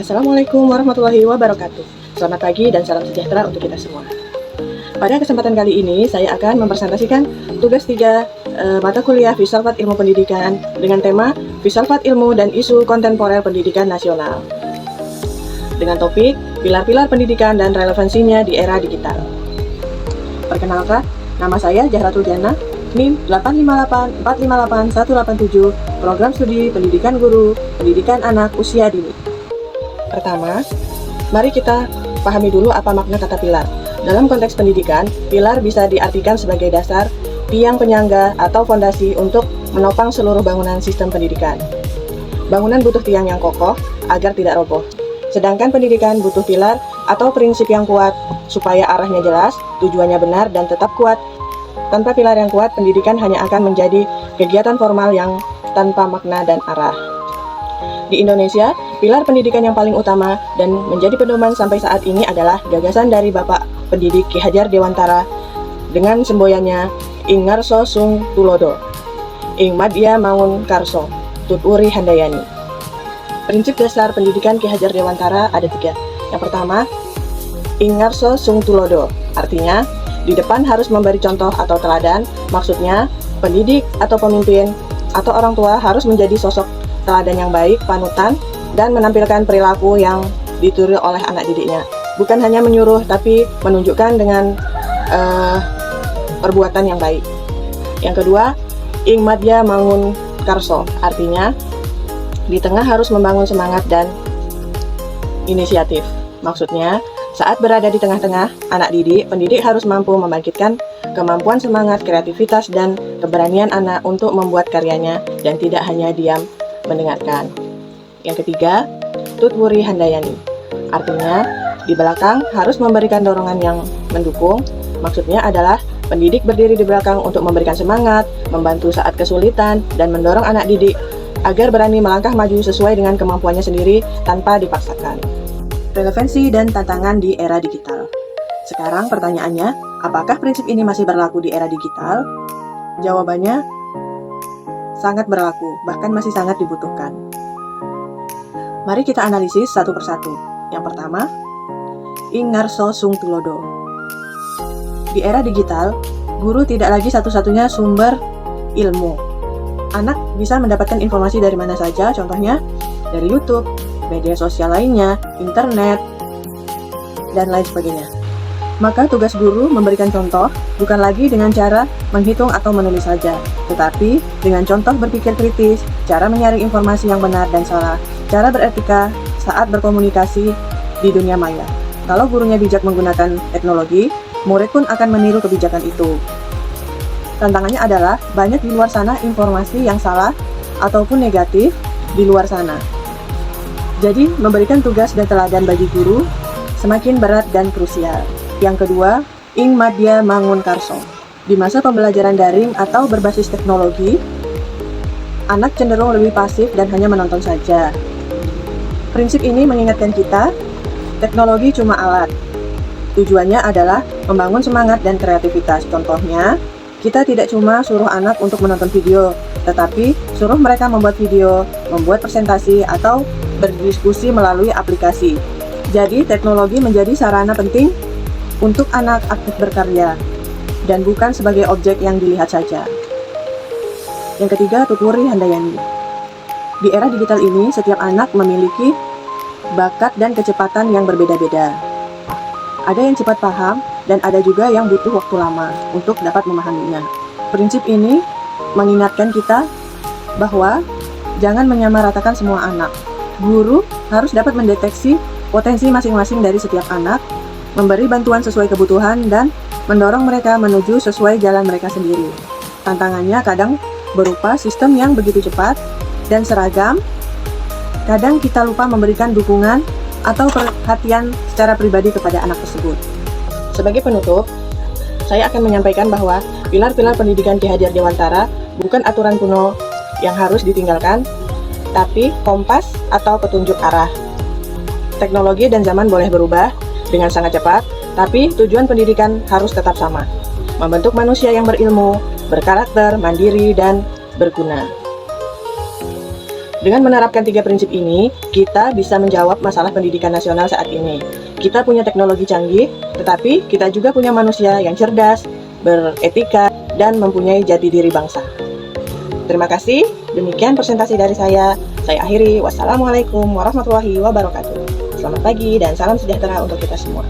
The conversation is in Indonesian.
Assalamualaikum warahmatullahi wabarakatuh. Selamat pagi dan salam sejahtera untuk kita semua. Pada kesempatan kali ini, saya akan mempresentasikan tugas 3 mata kuliah Filsafat Ilmu Pendidikan dengan tema Filsafat Ilmu dan Isu Kontemporer Pendidikan Nasional. Dengan topik pilar-pilar pendidikan dan relevansinya di era digital. Perkenalkan, nama saya Zahratul Jannah, NIM 858458187, Program Studi Pendidikan Guru, Pendidikan Anak Usia Dini. Pertama, mari kita pahami dulu apa makna kata pilar. Dalam konteks pendidikan, pilar bisa diartikan sebagai dasar, tiang penyangga, atau fondasi untuk menopang seluruh bangunan sistem pendidikan. Bangunan butuh tiang yang kokoh agar tidak roboh. Sedangkan pendidikan butuh pilar atau prinsip yang kuat supaya arahnya jelas, tujuannya benar, dan tetap kuat. Tanpa pilar yang kuat, pendidikan hanya akan menjadi kegiatan formal yang tanpa makna dan arah. Di Indonesia, pilar pendidikan yang paling utama dan menjadi pedoman sampai saat ini adalah gagasan dari Bapak Pendidik Ki Hadjar Dewantara dengan semboyannya Ing Ngarso Sung Tulodo, Ing Madya Mangun Karso, Tut Wuri Handayani. Prinsip dasar pendidikan Ki Hadjar Dewantara ada 3. Yang pertama, Ing Ngarso Sung Tulodo, artinya di depan harus memberi contoh atau teladan, maksudnya pendidik atau pemimpin atau orang tua harus menjadi sosok teladan yang baik, panutan, dan menampilkan perilaku yang ditiru oleh anak didiknya. Bukan hanya menyuruh, tapi menunjukkan dengan perbuatan yang baik. Yang kedua, Ing Madya Mangun Karso, artinya di tengah harus membangun semangat dan inisiatif. Maksudnya, saat berada di tengah-tengah anak didik, pendidik harus mampu membangkitkan kemampuan semangat, kreativitas, dan keberanian anak untuk membuat karyanya dan tidak hanya diam mendengarkan. Yang ketiga, Tut Wuri Handayani, artinya di belakang harus memberikan dorongan yang mendukung. Maksudnya adalah pendidik berdiri di belakang untuk memberikan semangat, membantu saat kesulitan, dan mendorong anak didik agar berani melangkah maju sesuai dengan kemampuannya sendiri tanpa dipaksakan. Relevansi dan tantangan di era digital. Sekarang pertanyaannya, apakah prinsip ini masih berlaku di era digital? Jawabannya, sangat berlaku, bahkan masih sangat dibutuhkan. Mari kita analisis satu persatu. Yang pertama, Ing Ngarso Sung Tulodo. Di era digital, guru tidak lagi satu-satunya sumber ilmu. Anak bisa mendapatkan informasi dari mana saja, contohnya dari YouTube, media sosial lainnya, internet, dan lain sebagainya. Maka tugas guru memberikan contoh bukan lagi dengan cara menghitung atau menulis saja, tetapi dengan contoh berpikir kritis, cara menyaring informasi yang benar dan salah, cara beretika saat berkomunikasi di dunia maya. Kalau gurunya bijak menggunakan teknologi, murid pun akan meniru kebijakan itu. Tantangannya adalah banyak di luar sana informasi yang salah ataupun negatif di luar sana. Jadi, memberikan tugas dan teladan bagi guru semakin berat dan krusial. Yang kedua, Ing Madya Mangun Karso. Di masa pembelajaran daring atau berbasis teknologi, anak cenderung lebih pasif dan hanya menonton saja. Prinsip ini mengingatkan kita, teknologi cuma alat. Tujuannya adalah membangun semangat dan kreativitas. Contohnya, kita tidak cuma suruh anak untuk menonton video, tetapi suruh mereka membuat video, membuat presentasi, atau berdiskusi melalui aplikasi. Jadi, teknologi menjadi sarana penting untuk anak aktif berkarya, dan bukan sebagai objek yang dilihat saja. Yang ketiga, Tut Wuri Handayani. Di era digital ini, setiap anak memiliki bakat dan kecepatan yang berbeda-beda. Ada yang cepat paham, dan ada juga yang butuh waktu lama untuk dapat memahaminya. Prinsip ini mengingatkan kita bahwa jangan menyamaratakan semua anak. Guru harus dapat mendeteksi potensi masing-masing dari setiap anak, memberi bantuan sesuai kebutuhan, dan mendorong mereka menuju sesuai jalan mereka sendiri. Tantangannya kadang berupa sistem yang begitu cepat dan seragam. Kadang kita lupa memberikan dukungan atau perhatian secara pribadi kepada anak tersebut. Sebagai penutup, saya akan menyampaikan bahwa pilar-pilar pendidikan Ki Hadjar Dewantara bukan aturan kuno yang harus ditinggalkan, tapi kompas atau petunjuk arah. Teknologi dan zaman boleh berubah dengan sangat cepat, tapi tujuan pendidikan harus tetap sama, membentuk manusia yang berilmu, berkarakter, mandiri, dan berguna. Dengan menerapkan 3 prinsip ini, kita bisa menjawab masalah pendidikan nasional saat ini. Kita punya teknologi canggih, tetapi kita juga punya manusia yang cerdas, beretika, dan mempunyai jati diri bangsa. Terima kasih, demikian presentasi dari saya. Saya akhiri, wassalamualaikum warahmatullahi wabarakatuh. Selamat pagi dan salam sejahtera untuk kita semua.